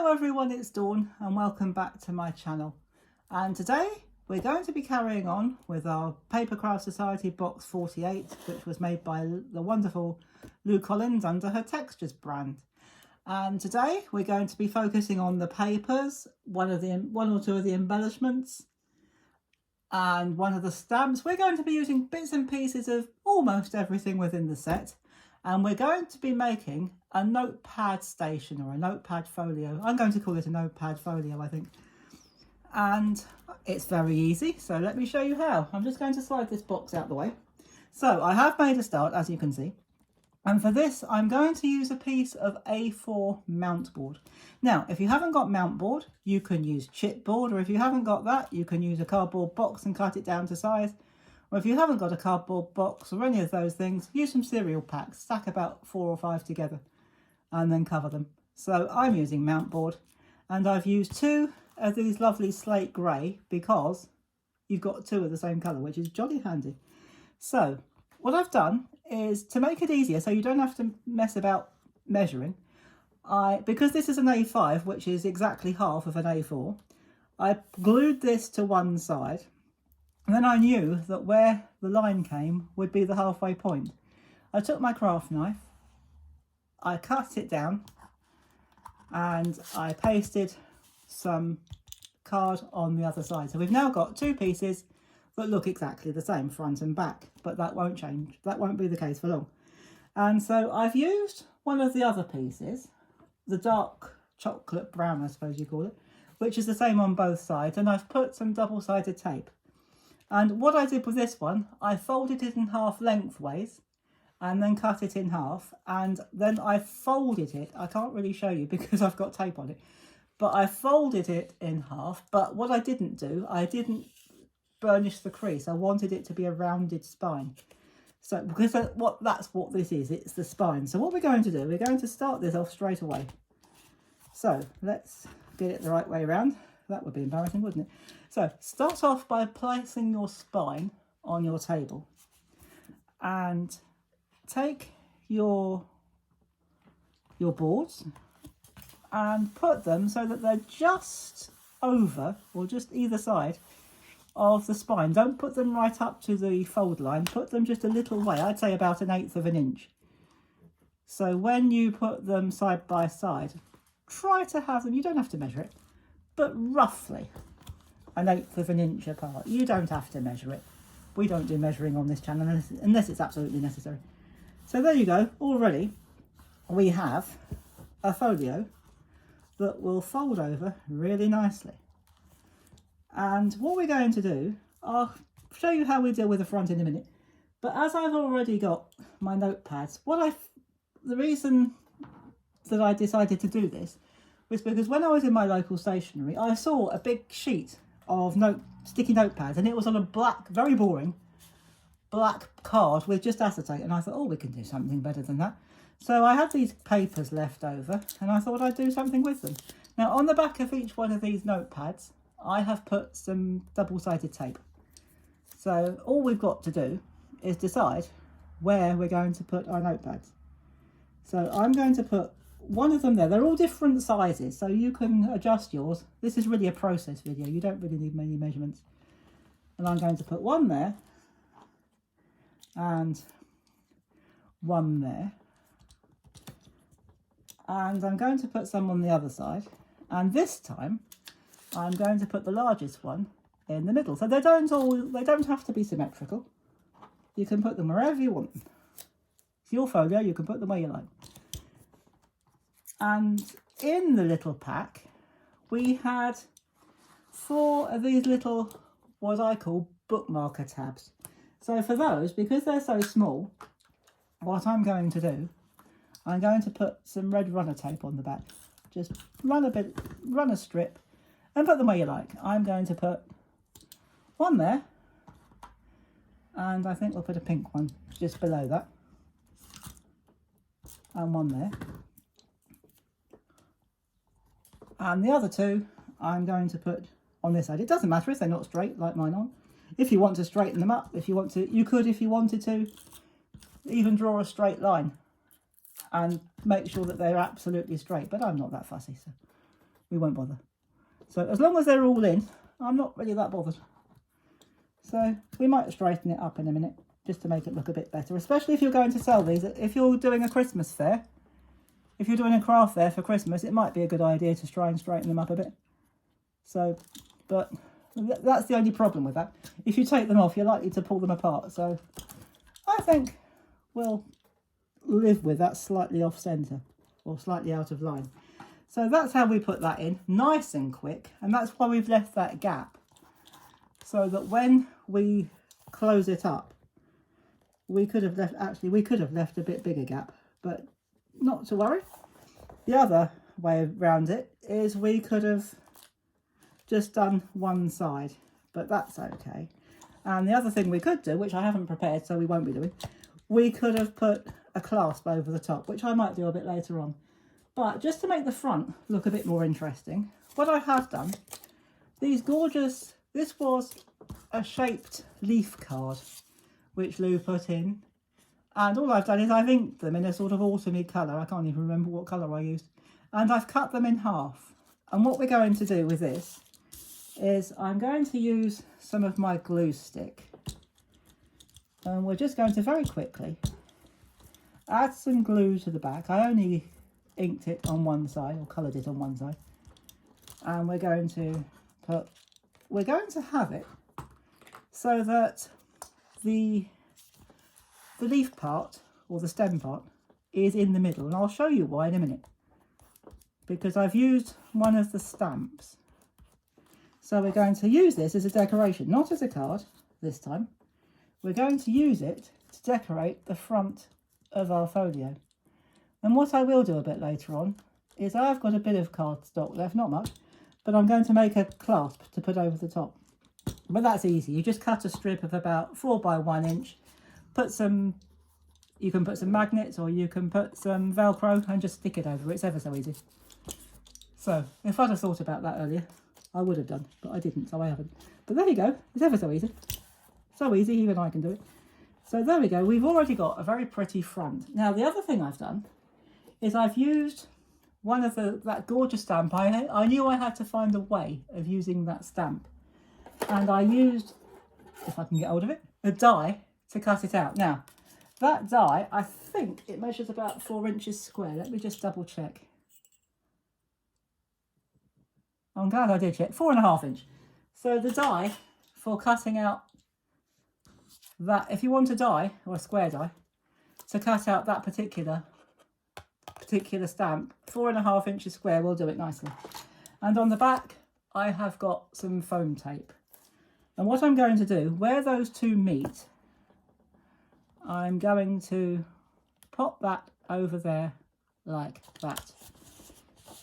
Hello everyone, it's Dawn and welcome back to my channel. And today we're going to be carrying on with our PAPERCRAFT Society Box 48, which was made by the wonderful Lou Collins under her Textures brand. And today we're going to be focusing on the papers, one or two of the embellishments, and one of the stamps. We're going to be using bits and pieces of almost everything within the set. And we're going to be making a notepad station or a notepad folio. I'm going to call it a notepad folio, I think. And it's very easy, so let me show you how. I'm just going to slide this box out the way. So I have made a start, as you can see. And for this, I'm going to use a piece of A4 mount board. Now, if you haven't got mount board, you can use chipboard, or if you haven't got that, you can use a cardboard box and cut it down to size. Or if you haven't got a cardboard box or any of those things, use some cereal packs, stack about 4 or 5 together and then cover them. So I'm using mount board, and I've used 2 of these lovely slate grey because you've got 2 of the same colour, which is jolly handy. So what I've done is, to make it easier so you don't have to mess about measuring, because this is an A5, which is exactly half of an A4, I glued this to one side. And then I knew that where the line came would be the halfway point. I took my craft knife, I cut it down, and I pasted some card on the other side. So we've now got 2 pieces that look exactly the same, front and back, but that won't change. That won't be the case for long. And so I've used one of the other pieces, the dark chocolate brown, I suppose you call it, which is the same on both sides, and I've put some double-sided tape. And what I did with this one, I folded it in half lengthways and then cut it in half, and then I folded it. I can't really show you because I've got tape on it, but I folded it in half. But what I didn't do, I didn't burnish the crease. I wanted it to be a rounded spine. So because that's what this is, it's the spine. So what we're going to do, we're going to start this off straight away. So let's get it the right way around. That would be embarrassing, wouldn't it? So start off by placing your spine on your table and take your boards and put them so that they're just over, or just either side of the spine. Don't put them right up to the fold line, put them just a little way, I'd say about 1/8 of an inch. So when you put them side by side, try to have them, you don't have to measure it, but roughly 1/8 of an inch apart. You don't have to measure it. We don't do measuring on this channel unless it's absolutely necessary. So there you go. Already we have a folio that will fold over really nicely. And what we're going to do, I'll show you how we deal with the front in a minute. But as I've already got my notepads, the reason that I decided to do this was because when I was in my local stationery, I saw a big sheet of sticky notepads, and it was on a black, very boring black card with just acetate, and I thought, oh, we can do something better than that. So I had these papers left over, and I thought I'd do something with them. Now on the back of each one of these notepads, I have put some double-sided tape. So all we've got to do is decide where we're going to put our notepads. So I'm going to put one of them there. They're all different sizes, so you can adjust yours. This is really a process video. You don't really need many measurements. And I'm going to put one there and one there. And I'm going to put some on the other side. And this time I'm going to put the largest one in the middle. So they don't have to be symmetrical. You can put them wherever you want. It's your folio, you can put them where you like. And in the little pack, we had 4 of these little, what I call bookmarker tabs. So for those, because they're so small, what I'm going to do, I'm going to put some red runner tape on the back. Just run a strip and put them where you like. I'm going to put one there, and I think we'll put a pink one just below that, and one there. And the other 2 I'm going to put on this side. It doesn't matter if they're not straight like mine are. If you want to straighten them up, you could, if you wanted to, even draw a straight line and make sure that they're absolutely straight, but I'm not that fussy. So we won't bother. So as long as they're all in, I'm not really that bothered. So we might straighten it up in a minute just to make it look a bit better, especially if you're going to sell these. If you're doing a Christmas fair, if you're doing a craft fair for Christmas, it might be a good idea to try and straighten them up a bit. So, but that's the only problem with that. If you take them off, you're likely to pull them apart. So I think we'll live with that slightly off centre or slightly out of line. So that's how we put that in, nice and quick. And that's why we've left that gap, so that when we close it up, we could have left, actually we could have left a bit bigger gap, but not to worry. The other way around it is we could have just done one side, but that's okay. And the other thing we could do, which I haven't prepared, so we won't be doing, we could have put a clasp over the top, which I might do a bit later on. But just to make the front look a bit more interesting, what I have done, these gorgeous, this was a shaped leaf card, which Lou put in. And all I've done is I've inked them in a sort of autumny colour. I can't even remember what colour I used. And I've cut them in half. And what we're going to do with this is I'm going to use some of my glue stick. And we're just going to very quickly add some glue to the back. I only inked it on one side, or coloured it on one side. And we're going to have it so that the leaf part, or the stem part, is in the middle. And I'll show you why in a minute. Because I've used one of the stamps. So we're going to use this as a decoration, not as a card this time. We're going to use it to decorate the front of our folio. And what I will do a bit later on is I've got a bit of cardstock left, not much, but I'm going to make a clasp to put over the top. But that's easy. You just cut a strip of about 4 by 1 inch, you can put some magnets, or you can put some Velcro and just stick it over. It's ever so easy. So if I'd have thought about that earlier, I would have done, but I didn't, so I haven't. But there you go. It's ever so easy. So easy, even I can do it. So there we go. We've already got a very pretty front. Now the other thing I've done is I've used one of that gorgeous stamp. I knew I had to find a way of using that stamp. And I used, if I can get hold of it, a die to cut it out. Now, that die, I think it measures about 4 inches square. Let me just double check. I'm glad I did check. 4.5 inch. So the die for cutting out that, if you want a die, or a square die, to cut out that particular stamp, 4.5 inches square will do it nicely. And on the back, I have got some foam tape. And what I'm going to do, where those two meet, I'm going to pop that over there like that.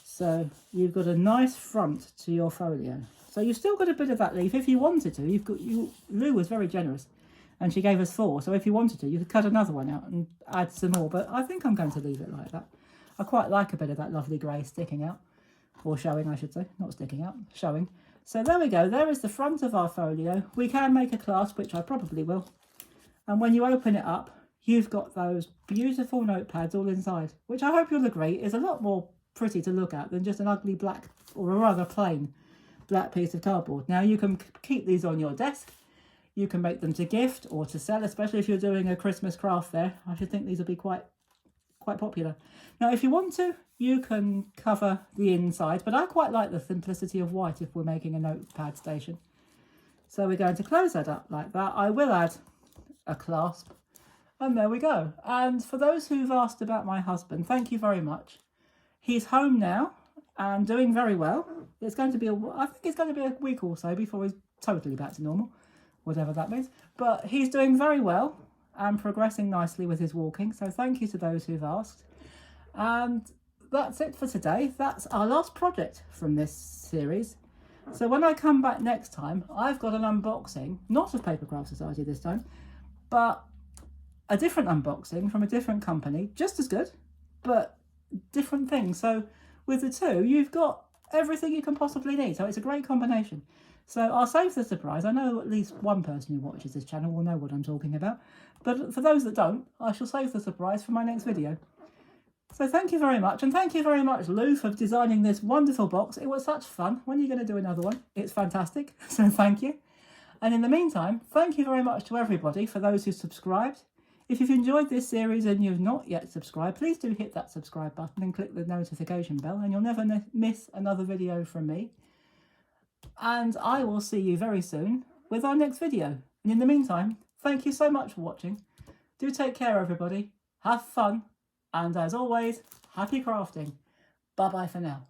So you've got a nice front to your folio. So you've still got a bit of that leaf if you wanted to. Lou was very generous and she gave us 4. So if you wanted to, you could cut another one out and add some more. But I think I'm going to leave it like that. I quite like a bit of that lovely grey sticking out, or showing, I should say, not sticking out, showing. So there we go. There is the front of our folio. We can make a clasp, which I probably will. And when you open it up, you've got those beautiful notepads all inside, which I hope you'll agree is a lot more pretty to look at than just an ugly black, or a rather plain black piece of cardboard. Now you can keep these on your desk. You can make them to gift or to sell, especially if you're doing a Christmas craft fair. I should think these will be quite popular. Now, if you want to, you can cover the inside, but I quite like the simplicity of white if we're making a notepad station. So we're going to close that up like that. I will add a clasp, and there we go. And for those who've asked about my husband, thank you very much. He's home now and doing very well. It's going to be I think it's going to be a week or so before he's totally back to normal, whatever that means. But he's doing very well and progressing nicely with his walking. So thank you to those who've asked. And that's it for today. That's our last project from this series. So when I come back next time, I've got an unboxing, not of PAPERCRAFT Society this time, but a different unboxing from a different company, just as good, but different things. So with the two, you've got everything you can possibly need. So it's a great combination. So I'll save the surprise. I know at least one person who watches this channel will know what I'm talking about. But for those that don't, I shall save the surprise for my next video. So thank you very much, and thank you very much, Lou, for designing this wonderful box. It was such fun. When are you going to do another one? It's fantastic, so thank you. And in the meantime, thank you very much to everybody, for those who subscribed. If you've enjoyed this series and you've not yet subscribed, please do hit that subscribe button and click the notification bell, and you'll never miss another video from me. And I will see you very soon with our next video. And in the meantime, thank you so much for watching. Do take care, everybody. Have fun. And as always, happy crafting. Bye-bye for now.